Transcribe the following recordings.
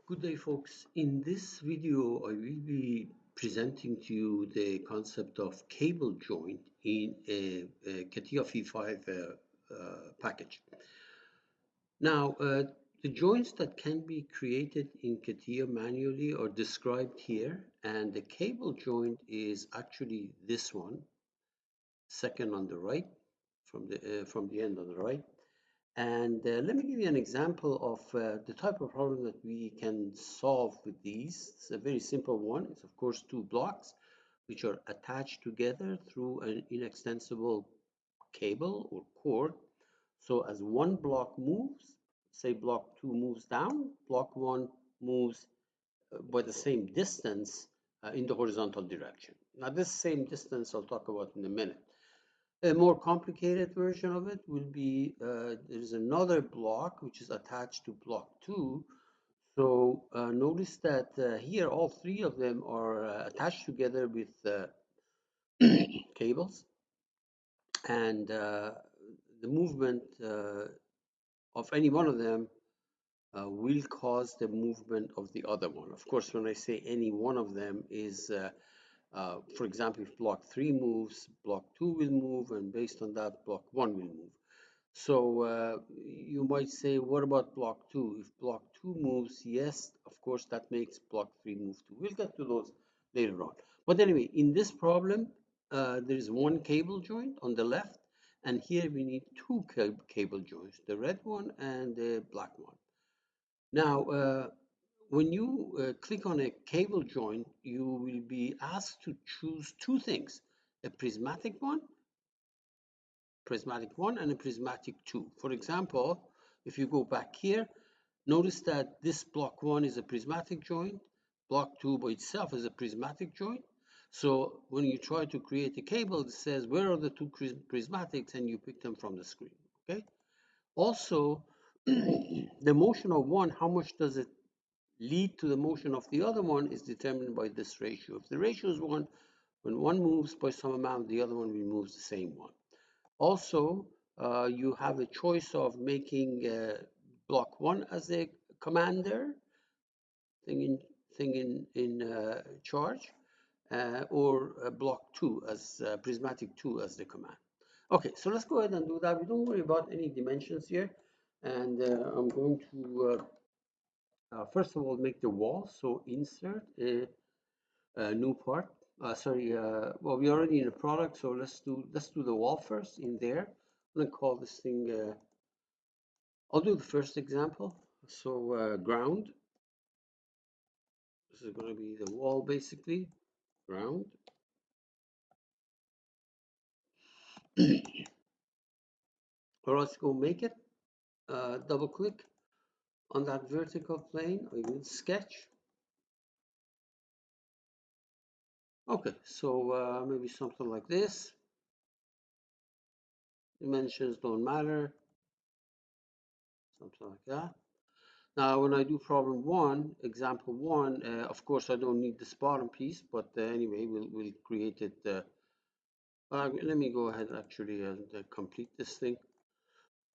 Good day, folks. In this video, I will be presenting to you the concept of cable joint in a Catia V5 package. Now, the joints that can be created in Catia manually are described here, and the cable joint is actually this one, second on the right, from the end on the right. And let me give you an example of the type of problem that we can solve with these. It's a very simple one. It's of course two blocks which are attached together through an inextensible cable or cord. So as one block moves, say block 2 moves down, block 1 moves by the same distance in the horizontal direction. Now this same distance I'll talk about in a minute. A more complicated version of it will be there's another block which is attached to block 2. So notice that here all three of them are attached together with cables, and the movement of any one of them will cause the movement of the other one. Of course, when I say any one of them is for example, if block 3 moves, block 2 will move, and based on that, block 1 will move. So you might say, what about block 2? If block 2 moves, yes, of course, that makes block 3 move too. We'll get to those later on. But anyway, in this problem, there is one cable joint on the left, and here we need two cable joints, the red one and the black one. Now, when you click on a cable joint, you will be asked to choose two things, a prismatic one and a prismatic two. For example, if you go back here, notice that this block 1 is a prismatic joint, block 2 by itself is a prismatic joint. So when you try to create a cable, it says where are the two prismatics, and you pick them from the screen. Okay. Also, the motion of one, how much does it lead to the motion of the other one, is determined by this ratio. If the ratio is 1, when one moves by some amount, the other one will move the same one. Also, you have a choice of making block 1 as a commander, thing in charge, or block 2 as prismatic 2 as the command. Okay, so let's go ahead and do that. We don't worry about any dimensions here. And I'm going to, first of all, make the wall. So insert a new part. Well, we're already in the product, so let's do the wall first in there. I'm gonna call this thing. I'll do the first example. So ground. This is going to be the wall, basically. Ground. Or let's go make it. Double click on that vertical plane. I will sketch. Okay, so maybe something like this. Dimensions don't matter. Something like that. Now, when I do problem 1, example 1, of course, I don't need this bottom piece, but anyway, we'll create it. Let me go ahead actually and complete this thing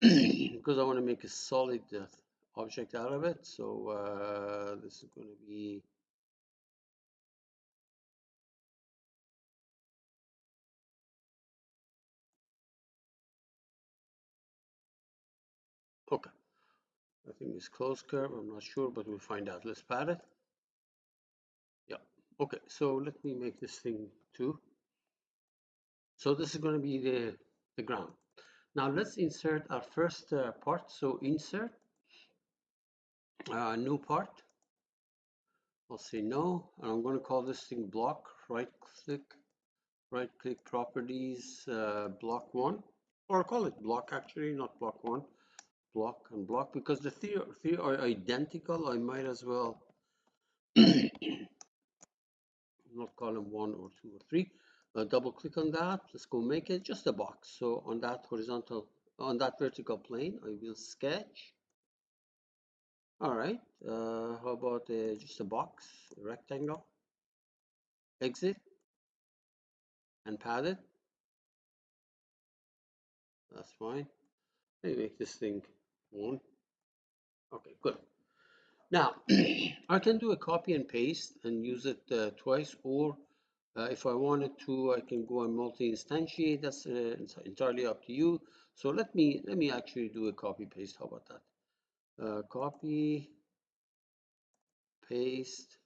because I want to make a solid object out of it. So this is going to be okay. I think it's closed curve. I'm not sure, but we'll find out. Let's pad it. Yeah. Okay. So let me make this thing too. So this is going to be the ground. Now let's insert our first part. So insert new part. I'll say no, and I'm going to call this thing block. Right click properties, block 1, or I'll call it block actually, not block 1. Block and block, because the three are identical. I might as well not call them 1 or 2 or 3. Double click on that. Let's go make it just a box. So on that vertical plane, I will sketch. All right. How about just a box, a rectangle? Exit and pad it. That's fine. Let me make this thing 1. Okay, good. Now, I can do a copy and paste and use it twice, or if I wanted to, I can go and multi-instantiate. That's entirely up to you. So let me actually do a copy paste. How about that? Copy, paste.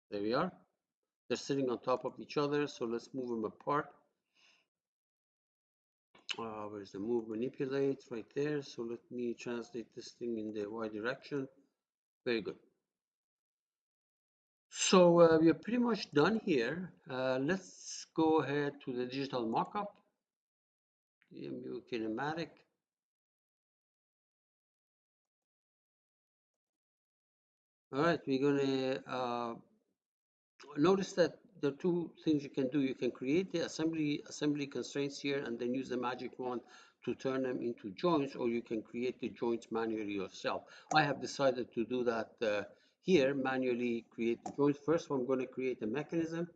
There we are. They're sitting on top of each other. So let's move them apart. Where's the move manipulate right there? So let me translate this thing in the Y direction. Very good. So we are pretty much done here. Let's go ahead to the digital mockup, EMU kinematic. All right, we're gonna notice that there are two things you can do. You can create the assembly constraints here and then use the magic wand to turn them into joints, or you can create the joints manually yourself. I have decided to do that here, manually create the joints. First, I'm going to create a mechanism.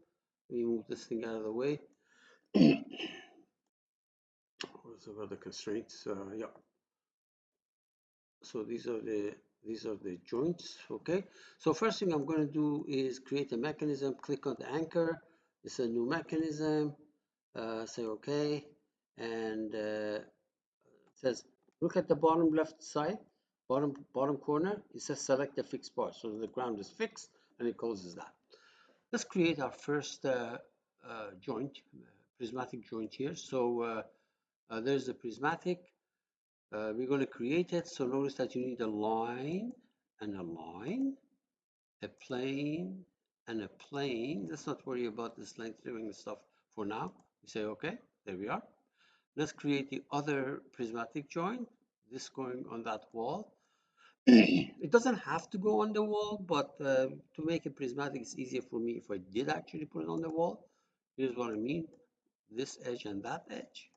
Let me move this thing out of the way. What's about the constraints? Yeah. So these are the joints. Okay. So first thing I'm going to do is create a mechanism. Click on the anchor. It's a new mechanism. Say OK, and it says look at the bottom left side, bottom corner. It says select a fixed part. So the ground is fixed, and it closes that. Let's create our first joint, prismatic joint here. So there's the prismatic. We're going to create it. So notice that you need a line and a line, a plane and a plane. Let's not worry about this length driven stuff for now. We say OK. There we are. Let's create the other prismatic joint. This going on that wall. It doesn't have to go on the wall, but to make it prismatic, it's easier for me if I did actually put it on the wall. Here's what I mean. This edge and that edge,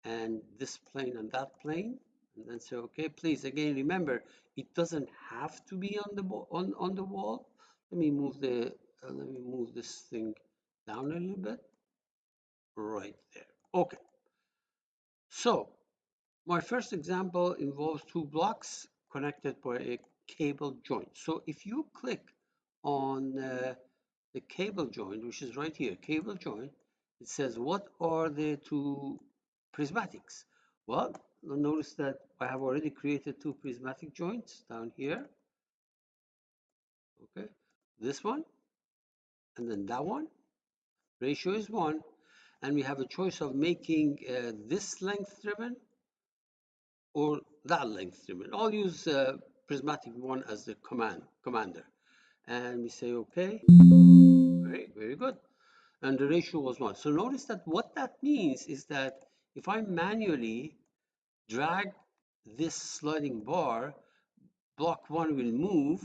and this plane and that plane, and then say okay. Please again remember, it doesn't have to be on the on the wall. Let me move this thing down a little bit. Right there. Okay. So my first example involves two blocks connected by a cable joint. So if you click on the cable joint, which is right here, cable joint, it says, what are the two prismatics? Well, notice that I have already created two prismatic joints down here. Okay, this one and then that one. Ratio is 1. And we have a choice of making this length driven or that length driven. I'll use prismatic 1 as the commander. And we say okay. Very good. And the ratio was 1. So notice that what that means is that if I manually drag this sliding bar, block 1 will move,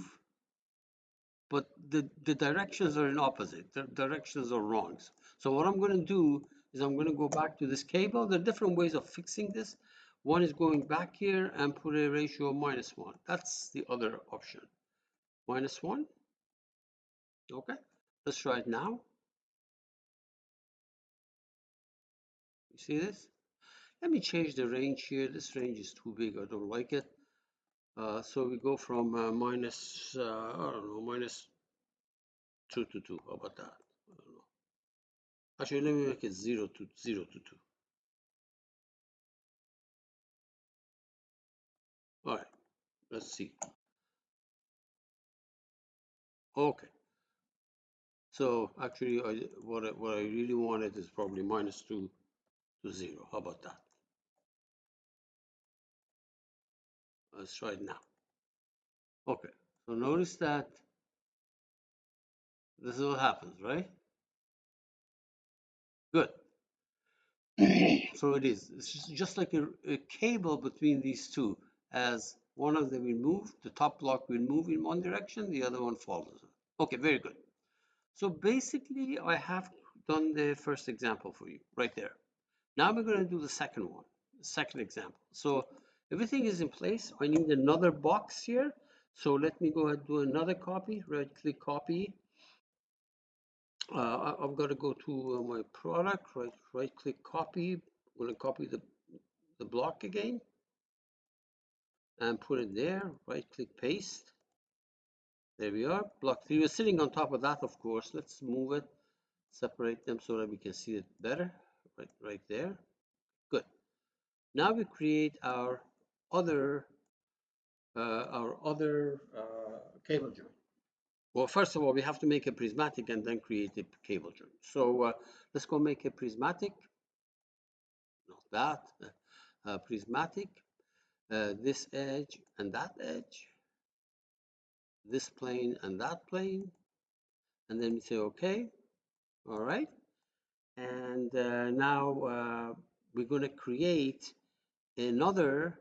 but the directions are in opposite. The directions are wrong. So what I'm going to do is I'm going to go back to this cable. There are different ways of fixing this. One is going back here and put a ratio of -1. That's the other option. -1. Okay. Let's try it now. You see this? Let me change the range here. This range is too big. I don't like it. So we go from I don't know, -2 to 2. How about that? I don't know. Actually, let me make it 0 to 2. All right, let's see. Okay. So actually, what I really wanted is probably -2 to 0. How about that? Let's try it now. Okay. So notice that this is what happens, right? Good. So it is. It's just like a cable between these two. As one of them will move, the top block will move in one direction, the other one follows. Okay, very good. So basically, I have done the first example for you right there. Now we're going to do the second one, the second example. So everything is in place. I need another box here. So let me go ahead and do another copy. Right click copy. I've got to go to my product. Right click copy. I'm going to copy the block again. and put it there. Right click, paste. There we are. Block 3. We're sitting on top of that, of course. Let's move it, separate them so that we can see it better. Right there. Good. Now we create other cable joint. Well, first of all, we have to make a prismatic and then create a cable joint. So let's go make a prismatic. Not that. Prismatic. This edge and that edge. This plane and that plane. And then we say OK. All right. And now we're going to create another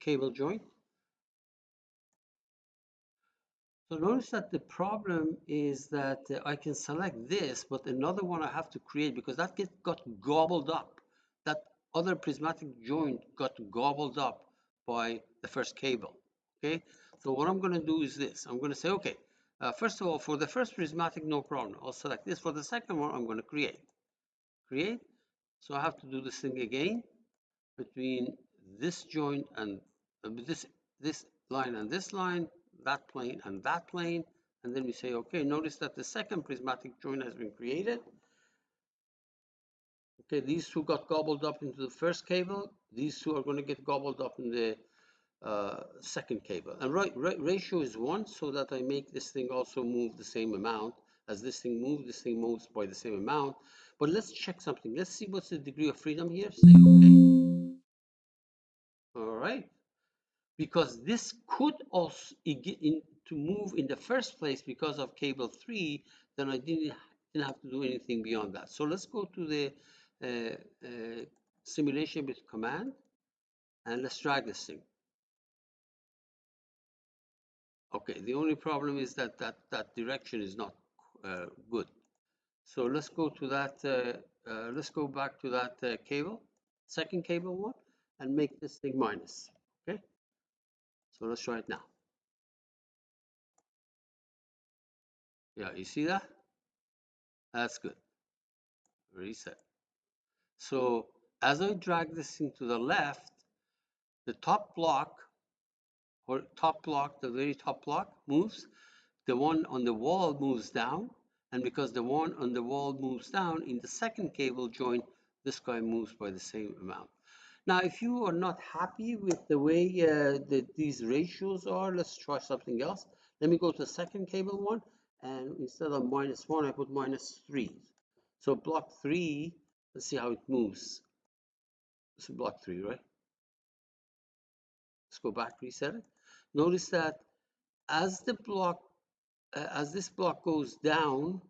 cable joint. So notice that the problem is that I can select this, but another one I have to create because that got gobbled up. That other prismatic joint got gobbled up by the first cable. Okay, so what I'm going to do is this. I'm going to say, okay, first of all, for the first prismatic, no problem. I'll select this. For the second one, I'm going to create. Create. So I have to do this thing again between this joint and this line and this line, that plane and that plane, and then we say, okay, notice that the second prismatic joint has been created. Okay, these two got gobbled up into the first cable. These two are going to get gobbled up in the second cable. And ratio is 1, so that I make this thing also move the same amount. As this thing moves by the same amount. But let's check something. Let's see what's the degree of freedom here. Say okay. All right. Because this could also to move in the first place because of cable 3, then I didn't have to do anything beyond that. So let's go to the simulation with command and let's drag this thing. Okay, the only problem is that that direction is not good. So let's go to that. Let's go back to that cable, second cable one, and make this thing minus. Okay. So let's try it now. Yeah, you see that? That's good. Reset. So as I drag this thing to the left, the top block, the very top block moves. The one on the wall moves down. And because the one on the wall moves down, in the second cable joint, this guy moves by the same amount. Now, if you are not happy with the way these ratios are, let's try something else. Let me go to the second cable one. And instead of -1, I put -3. So block 3, let's see how it moves. This is block 3, right? Let's go back, reset it. Notice that as the block, as this block goes down,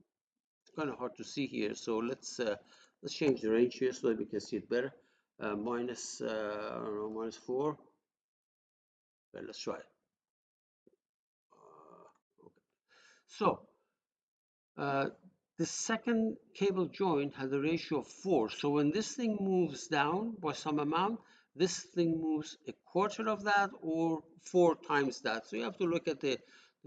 it's kind of hard to see here. So let's change the range here so that we can see it better. Minus, I don't know, -4. Okay, let's try it. Okay. So the second cable joint has a ratio of 4. So when this thing moves down by some amount, this thing moves a quarter of that or 4 times that. So you have to look at the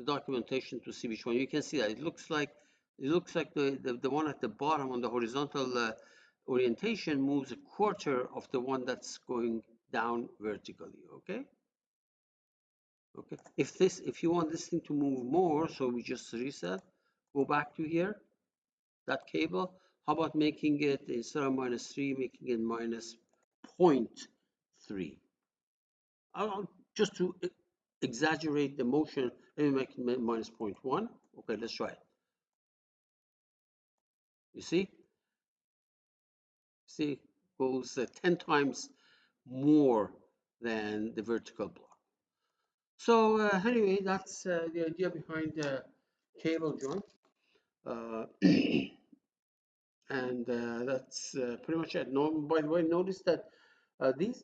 documentation to see which one. You can see that it looks like the one at the bottom on the horizontal orientation moves a quarter of the one that's going down vertically. Okay. Okay. If you want this thing to move more, so we just reset. Go back to here. That cable. How about making it, instead of -3, making it -0.3? Just to exaggerate the motion, let me make it -0.1. Okay, let's try it. You see? See, goes 10 times more than the vertical block. So anyway, that's the idea behind the cable joint. And that's pretty much it. No, by the way, notice that these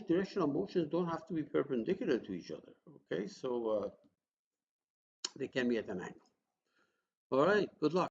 directional motions don't have to be perpendicular to each other. Okay, so they can be at an angle. All right, good luck.